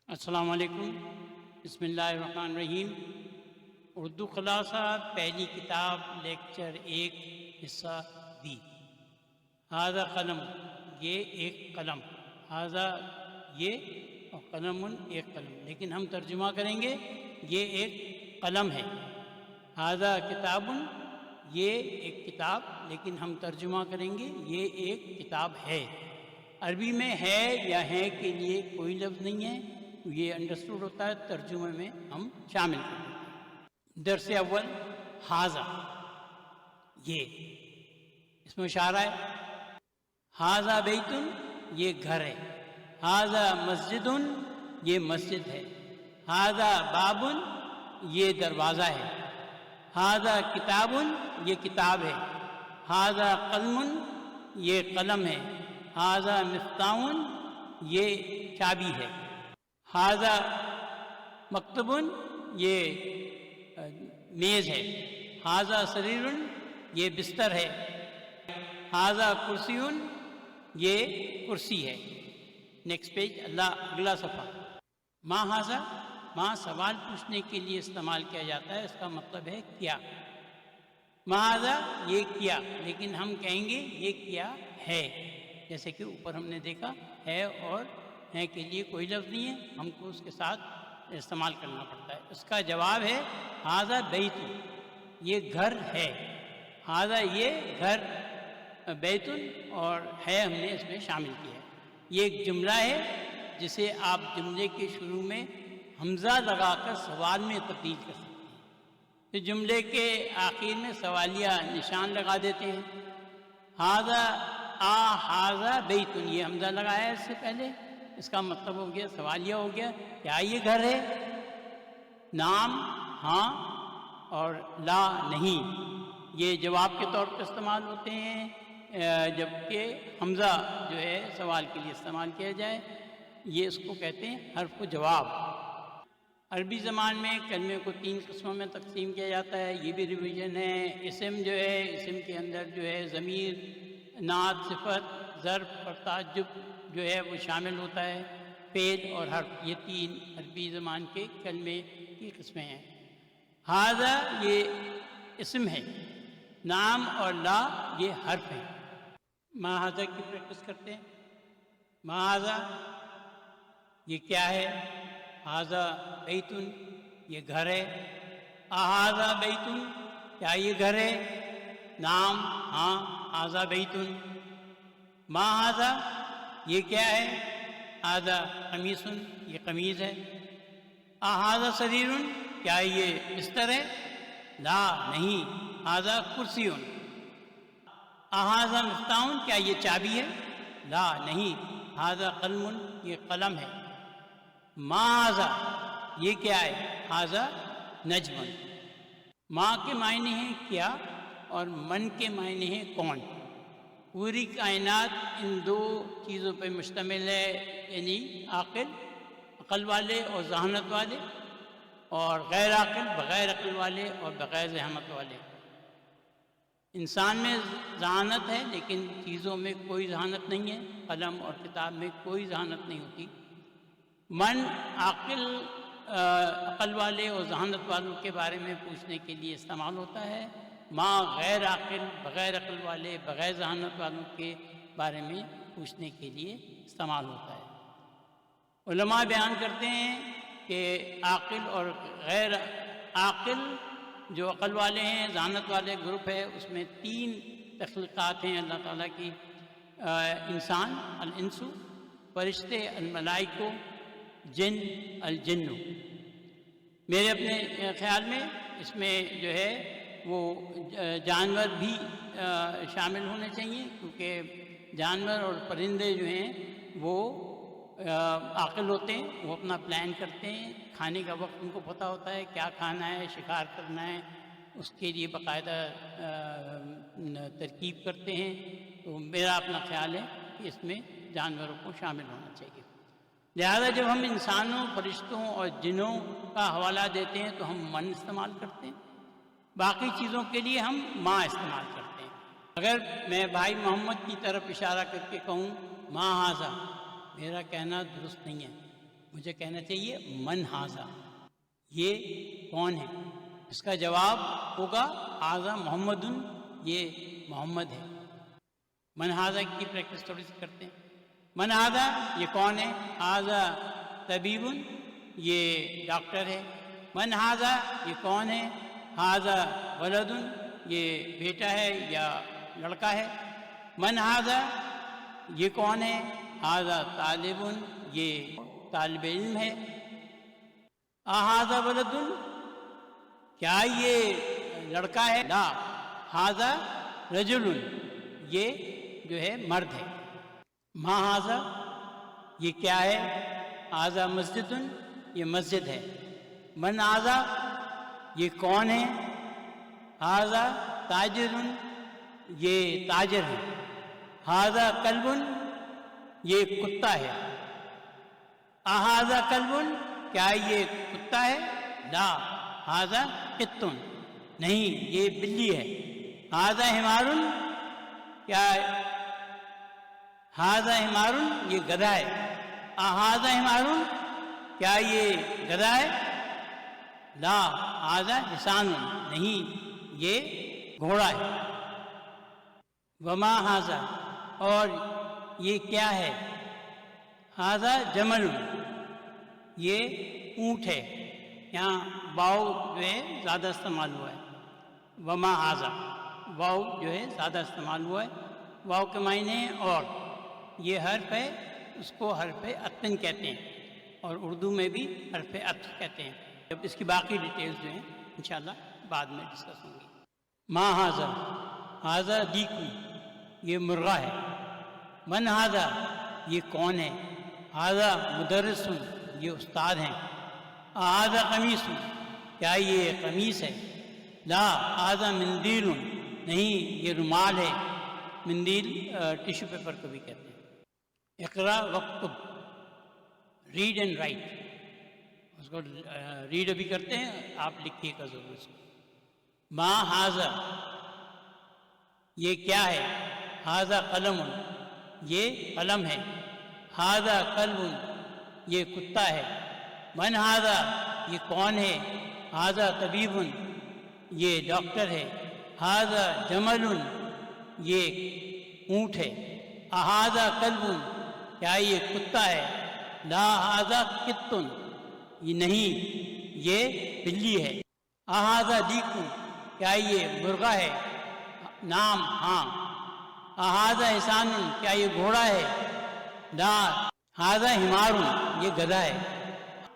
السلام علیکم۔ بسم اللہ الرحمن الرحیم۔ اردو خلاصہ پہلی کتاب لیکچر 1 حصہ بی۔ ھذا قلم، یہ ایک قلم، ھذا یہ، اور قلم ایک قلم، لیکن ہم ترجمہ کریں گے یہ ایک قلم ہے۔ ھذا کتاب، یہ ایک کتاب، لیکن ہم ترجمہ کریں گے یہ ایک کتاب ہے۔ عربی میں ہے یا ہیں کے لیے کوئی لفظ نہیں ہے، یہ انڈرسٹوڈ ہوتا ہے، ترجمے میں ہم شامل کرتے ہیں۔ درس اول، ھذا، یہ، اس میں اشارہ ہے۔ ھذا بیت، یہ گھر ہے۔ ھذا مسجد، یہ مسجد ہے۔ ھذا باب، یہ دروازہ ہے۔ ھذا کتاب، یہ کتاب ہے۔ ھذا قلم، یہ قلم ہے۔ ھذا مفتاح، یہ چابی ہے۔ ھذا مکتب، یہ میز ہے۔ ھذا سریر، یہ بستر ہے۔ ھذا کرسی، یہ کرسی ہے۔ نیکسٹ پیج، اگلا صفحہ۔ ما ھذا، ما سوال پوچھنے کے لیے استعمال کیا جاتا ہے، اس کا مطلب ہے کیا۔ ما ھذا، یہ کیا، لیکن ہم کہیں گے یہ کیا ہے، جیسے کہ اوپر ہم نے دیکھا ہے اور ہیں کے لیے کوئی لفظ نہیں ہے، ہم کو اس کے ساتھ استعمال کرنا پڑتا ہے۔ اس کا جواب ہے ھذا بیت، یہ گھر ہے۔ ھذا، یہ گھر، بیت، اور ہے ہم نے اس میں شامل کیا ہے۔ یہ ایک جملہ ہے جسے آپ جملے کے شروع میں حمزہ لگا کر سوال میں تبدیل کر سکتے ہیں۔ پھر جملے کے آخر میں سوالیہ نشان لگا دیتے ہیں۔ ھذا ھذا بیت، یہ حمزہ لگایا ہے اس سے پہلے، اس کا مطلب ہو گیا، سوالیہ ہو گیا، کیا یہ گھر ہے؟ نعم، ہاں، اور لا، نہیں، یہ جواب کے طور پر استعمال ہوتے ہیں، جبکہ حمزہ جو ہے سوال کے لیے استعمال کیا جائے، یہ اس کو کہتے ہیں حرف جواب۔ عربی زبان میں کلمے کو 3 قسموں میں تقسیم کیا جاتا ہے، یہ بھی ریویژن ہے۔ اسم جو ہے، اسم کے اندر جو ہے ضمیر، نعت، صفت، ظرف اور تعجب جو ہے وہ شامل ہوتا ہے۔ فعل اور حرف، یہ 3 عربی زبان کے کلمے کی قسمیں ہیں۔ ھذا، یہ اسم ہے۔ نعم اور لا، یہ حرف ہیں۔ ما ھذا کی پریکٹس کرتے ہیں۔ ما ھذا، یہ کیا ہے؟ ھذا بیت، یہ گھر ہے۔ اھذا بیت، کیا یہ گھر ہے؟ نعم، ہاں، ھذا بیت۔ ما ھذا، یہ کیا ہے؟ ھذا قمیص، یہ قمیض ہے۔ اھذا سریر، کیا یہ بستر ہے؟ لا، نہیں، ھذا کرسی۔ اھذا مفتاح، کیا یہ چابی ہے؟ لا، نہیں، ھذا قلم، یہ قلم ہے۔ ما ھذا، یہ کیا ہے؟ ھذا نجم۔ ما کے معنی ہیں کیا، اور من کے معنی ہیں کون۔ پوری کائنات ان 2 چیزوں پہ مشتمل ہے، یعنی عقل والے اور ذہانت والے، اور غیر عاقل، بغیر عقل والے اور بغیر ذہانت والے۔ انسان میں ذہانت ہے لیکن چیزوں میں کوئی ذہانت نہیں ہے، قلم اور کتاب میں کوئی ذہانت نہیں ہوتی۔ من عقل والے اور ذہانت والوں کے بارے میں پوچھنے کے لیے استعمال ہوتا ہے۔ ما غیر عاقل، بغیر عقل والے، بغیر ذہانت والوں کے بارے میں پوچھنے کے لیے استعمال ہوتا ہے۔ علماء بیان کرتے ہیں کہ عاقل اور غیر عاقل، جو عقل والے ہیں، ذہانت والے گروپ ہے، اس میں 3 تخلیقات ہیں اللہ تعالیٰ کی۔ انسان، الانس، فرشتے، الملائکہ، جن، الجن۔ میرے اپنے خیال میں اس میں جو ہے وہ جانور بھی شامل ہونے چاہیے، کیونکہ جانور اور پرندے جو ہیں وہ عاقل ہوتے ہیں، وہ اپنا پلان کرتے ہیں، کھانے کا وقت ان کو پتہ ہوتا ہے، کیا کھانا ہے، شکار کرنا ہے، اس کے لیے باقاعدہ ترکیب کرتے ہیں۔ تو میرا اپنا خیال ہے کہ اس میں جانوروں کو شامل ہونا چاہیے۔ لہذا جب ہم انسانوں، فرشتوں اور جنوں کا حوالہ دیتے ہیں تو ہم من استعمال کرتے ہیں، باقی چیزوں کے لیے ہم ما استعمال کرتے ہیں۔ اگر میں بھائی محمد کی طرف اشارہ کر کے کہوں ما ھذا، میرا کہنا درست نہیں ہے۔ مجھے کہنا چاہیے من ھذا، یہ کون ہے؟ اس کا جواب ہوگا ھذا محمد، یہ محمد ہے۔ من ھذا کی پریکٹس تھوڑی سی کرتے ہیں۔ من ھذا، یہ کون ہے؟ ھذا طبیب، یہ ڈاکٹر ہے۔ من ھذا، یہ کون ہے؟ ھذا ولد، یہ بیٹا ہے یا لڑکا ہے۔ من ھذا، یہ کون ہے؟ ھذا طالب، یہ طالب علم ہے۔ اھذا ولد، کیا یہ لڑکا ہے؟ لا، ھذا رجل، یہ جو ہے مرد ہے۔ ما ھذا، یہ کیا ہے؟ ھذا مسجد، یہ مسجد ہے۔ من ھذا، یہ کون ہے؟ ھذا تاجر، یہ تاجر ہے۔ ھذا کلب، یہ کتا ہے۔ اھذا کلب، کیا یہ کتا ہے؟ لا، ھذا قط، نہیں یہ بلی ہے۔ ھذا حمار، کیا ھذا حمار، یہ گدھا ہے۔ اھذا حمار، کیا یہ گدھا ہے؟ لا، ھذا حصان، نہیں یہ گھوڑا ہے۔ وما ھذا، اور یہ کیا ہے؟ ھذا جمل، یہ اونٹ ہے۔ یہاں واؤ جو ہے زیادہ استعمال ہوا ہے۔ وما ھذا، واؤ جو ہے زیادہ استعمال ہوا ہے۔ واؤ کے معنی ہے اور، یہ حرف ہے، اس کو حرف عطف کہتے ہیں، اور اردو میں بھی حرف عطف کہتے ہیں۔ جب اس کی باقی ڈیٹیلز جو ہیں انشاءاللہ بعد میں ڈسکس ہوں گی۔ ما ھذا، ھذا دیک، یہ مرغا ہے۔ من ھذا، یہ کون ہے؟ ھذا مدرس، یہ استاد ہیں۔ ھذا قمیص، کیا یہ قمیص ہے؟ لا، ھذا مندیل، نہیں یہ رومال ہے۔ مندیل ٹیشو پیپر کو بھی کہتے ہیں۔ اقرا وکتب، ریڈ اینڈ رائٹ، اس کو ریڈ ابھی کرتے ہیں، آپ لکھیے گا ضرور اس کو۔ ما ھذا، یہ کیا ہے؟ ھذا قلم، یہ قلم ہے۔ ھذا کلب، یہ کتا ہے۔ من ھذا، یہ کون ہے؟ ھذا طبیب، یہ ڈاکٹر ہے۔ ھذا جمل، یہ اونٹ ہے۔ اھذا کلب، کیا یہ کتا ہے؟ لا، ھذا قط، یہ نہیں یہ بلی ہے۔ اھذا دیک، کیا یہ مرغا ہے؟ نام، ہاں۔ اھذا حصان، کیا یہ گھوڑا ہے؟ لا، ھذا حمار، یہ گدھا ہے۔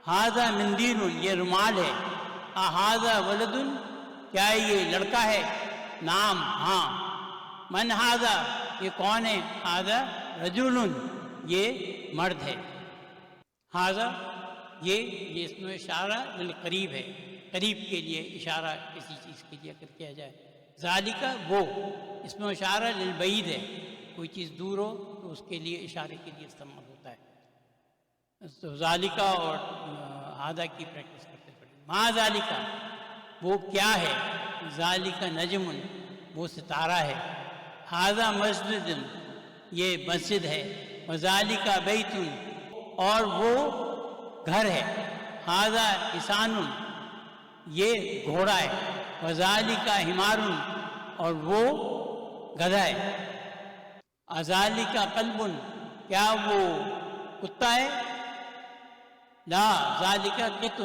ھذا مندیل، یہ رومال ہے۔ اھذا ولد، کیا یہ لڑکا ہے؟ نام، ہاں۔ من ھذا، یہ کون ہے؟ ھذا رجل، یہ مرد ہے۔ ھذا، یہ اسم اشارہ للقریب ہے، قریب کے لیے اشارہ کسی چیز کے لیے اگر کیا جائے۔ ذالک، وہ اسم اشارہ للبعید ہے، کوئی چیز دور ہو تو اس کے لیے اشارے کے لیے استعمال ہوتا ہے۔ تو ذالک اور ھذا کی پریکٹس کرتے پڑے۔ ما ذالک، وہ کیا ہے؟ ذالک نجم، وہ ستارہ ہے۔ ھذا مسجد، یہ مسجد ہے۔ وذالک بیت، اور وہ گھر ہے۔ ھذا حصان، یہ گھوڑا ہے۔ وذالک حمار، اور وہ گدھا ہے۔ اذالک قلب، کیا وہ کتا ہے؟ لا، ذالک قط،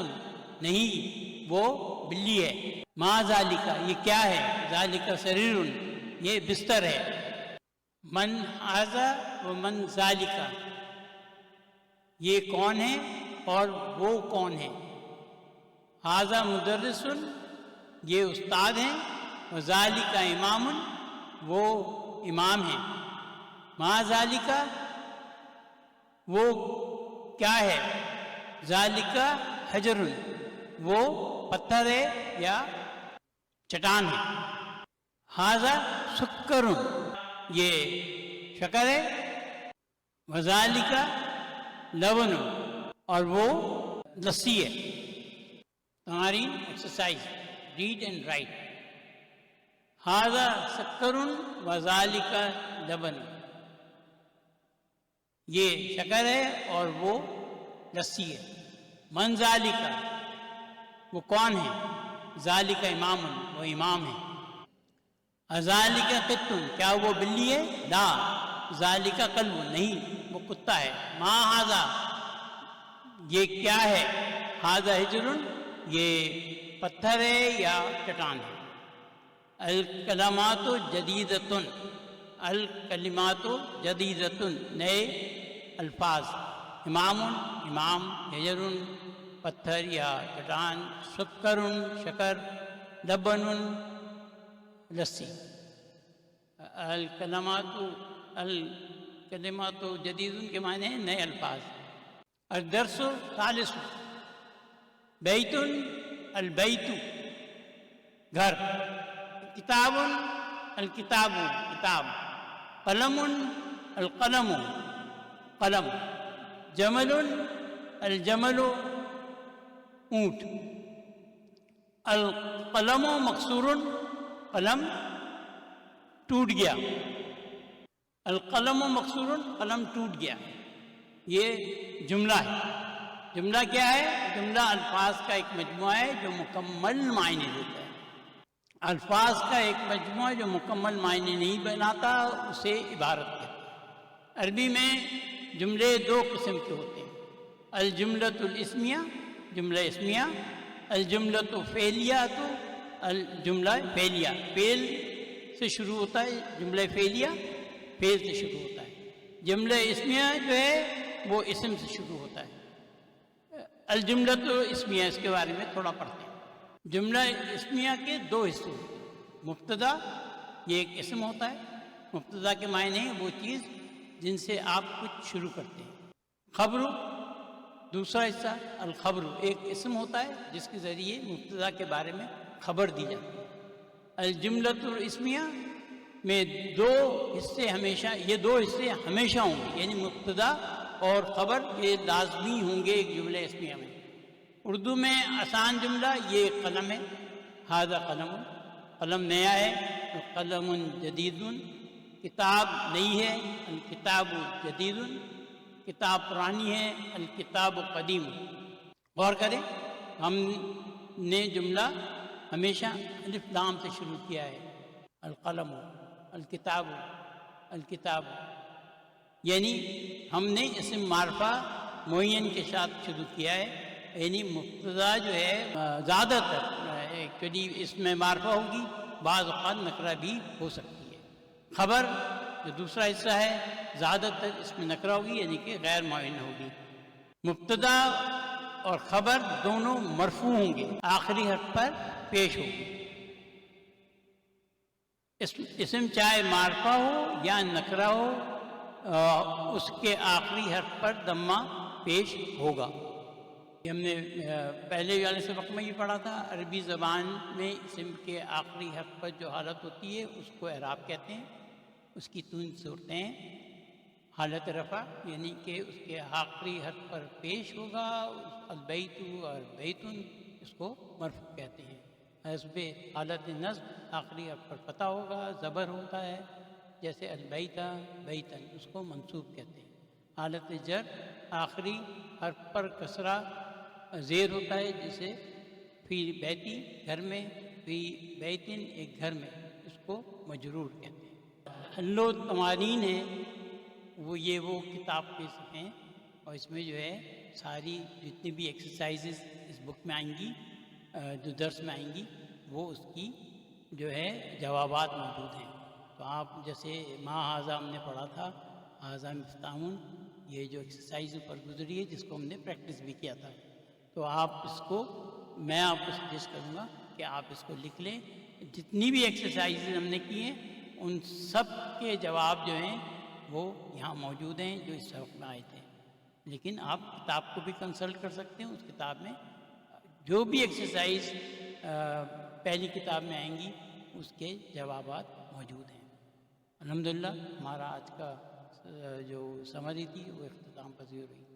نہیں وہ بلی ہے۔ ما ذالک، یہ کیا ہے؟ ذالک سریر، یہ بستر ہے۔ من ھذا و من ذالک، یہ کون ہے اور وہ کون ہے؟ ھذا مدرس، یہ استاد ہیں۔ وذالک امام، وہ امام ہیں۔ ما ذالک، وہ کیا ہے؟ ذالک حجر، وہ پتھر ہے یا چٹان ہے۔ ھذا سکر، یہ شکر ہے۔ وذالک لبن، اور وہ لسی ہے۔ تمہاری ایکسرسائز، ریڈ اینڈ رائٹ۔ ھذا سکر وذالک لبن، یہ شکر ہے اور وہ لسی ہے. من ذالکا، وہ کون ہے؟ ذالکا امام، وہ امام ہے. ذالکا قطن، کیا وہ بلی ہے؟ لا. ذالکا کلب، نہیں وہ کتا ہے. ما ھذا، یہ کیا ہے؟ ھذا حجر، یہ پتھر ہے یا چٹان ہے. الکلمات جدیدتن، الکلمات جدیدتن، نئے الفاظ. امام، امام. حجر، پتھر یا چٹان. سکر، شکر. لبن، لسی. الکلمات جدید کے معنی ہیں نئے الفاظ. الدرس ثالث، بیت، البیت گھر. کتاب، الکتاب کتاب. قلم، القلم قلم. جمل، الجمل اونٹ. القلم مکسور، قلم ٹوٹ گیا. القلم مکسور، قلم ٹوٹ گیا. یہ جملہ ہے. جملہ کیا ہے؟ جملہ الفاظ کا ایک مجموعہ ہے جو مکمل معنی دیتا ہے. الفاظ کا ایک مجموعہ جو مکمل معنی نہیں بناتا اسے عبارت کہتے ہیں. عربی میں جملے دو قسم کے ہوتے ہیں: الجملۃ الاسمیہ، جملہ اسمیہ. الجملۃ فعلیہ، الجملہ فعلیہ، فعل سے شروع ہوتا ہے. جملہ فعلیہ فعل سے شروع ہوتا ہے. جملہ اسمیہ جو ہے وہ اسم سے شروع ہوتا ہے. الجملۃ اسمیہ، اس کے بارے میں تھوڑا پڑھتے ہیں. جملہ اسمیہ کے دو حصے ہوتے ہیں. مبتدا، یہ ایک اسم ہوتا ہے. مبتدا کے معنی ہیں وہ چیز جن سے آپ کچھ شروع کرتے ہیں. خبر، دوسرا حصہ. الخبر ایک اسم ہوتا ہے جس کے ذریعے مبتدا کے بارے میں خبر دی جاتی ہے. الجملۃ الاسمیہ میں دو حصے ہمیشہ، یہ دو حصے ہمیشہ ہوں گے، یعنی مبتدا اور خبر یہ لازمی ہوں گے ایک جملہ اسمیہ میں. اردو میں آسان جملہ یہ قلم ہے. ھذا قلم، قلم نیا ہے. قلم جدید، کتاب نئی ہے. الکتاب جدید، کتاب پرانی ہے. الکتاب قدیم. غور کریں، ہم نے جملہ ہمیشہ الف لام سے شروع کیا ہے. القلم، الکتاب، الکتاب، یعنی ہم نے اسم معرفہ معین کے ساتھ شروع کیا ہے. یعنی مبتدا جو ہے زیادہ تر ایکچولی اس میں معرفہ ہوگی، بعض اوقات نکرہ بھی ہو سکتی ہے. خبر جو دوسرا حصہ ہے زیادہ تر اس میں نکرہ ہوگی، یعنی کہ غیر معین ہوگی. مبتدا اور خبر دونوں مرفوع ہوں گے، آخری حرف پر پیش ہوگی. اسم چاہے معرفہ ہو یا نکرہ ہو، اس کے آخری حرف پر ضمہ پیش ہوگا. یہ ہم نے پہلے والے سبق میں یہ پڑھا تھا. عربی زبان میں اسم کے آخری حرف پر جو حالت ہوتی ہے اس کو اعراب کہتے ہیں. اس کی تین صورتیں ہیں: حالت رفع، یعنی کہ اس کے آخری حرف پر پیش ہوگا. البیت اور بیتن، اس کو مرفوع کہتے ہیں. حسب حالت نصب، آخری حرف پر فتح ہوگا، زبر ہوتا ہے، جیسے البیت بیتن، اس کو منصوب کہتے ہیں. حالت جر، آخری حرف پر کسرہ زیر ہوتا ہے، جیسے فی بیتی گھر میں، فی بیتن ایک گھر میں، اس کو مجرور کہتے ہیں. حل و تمارین ہے وہ کتاب کے ہیں، اور اس میں جو ہے ساری جتنی بھی ایکسرسائزز اس بک میں آئیں گی، جو درس میں آئیں گی، وہ اس کی جو ہے جوابات موجود ہیں. تو آپ جیسے ما ھذا ہم نے پڑھا تھا، ھذا مفتاح، یہ جو ایکسرسائز پر گزری ہے جس کو ہم نے پریکٹس بھی کیا تھا، تو آپ اس کو، میں آپ کو سجیسٹ کروں گا کہ آپ اس کو لکھ لیں. جتنی بھی ایکسرسائزز ہم نے کی ہیں ان سب کے جواب جو ہیں وہ یہاں موجود ہیں جو اس سبق میں آئے تھے. لیکن آپ کتاب کو بھی کنسلٹ کر سکتے ہیں. اس کتاب میں جو بھی ایکسرسائز پہلی کتاب میں آئیں گی اس کے جوابات موجود ہیں. الحمدللہ ہمارا آج کا جو سمری تھی وہ اختتام پذیر ہوئی.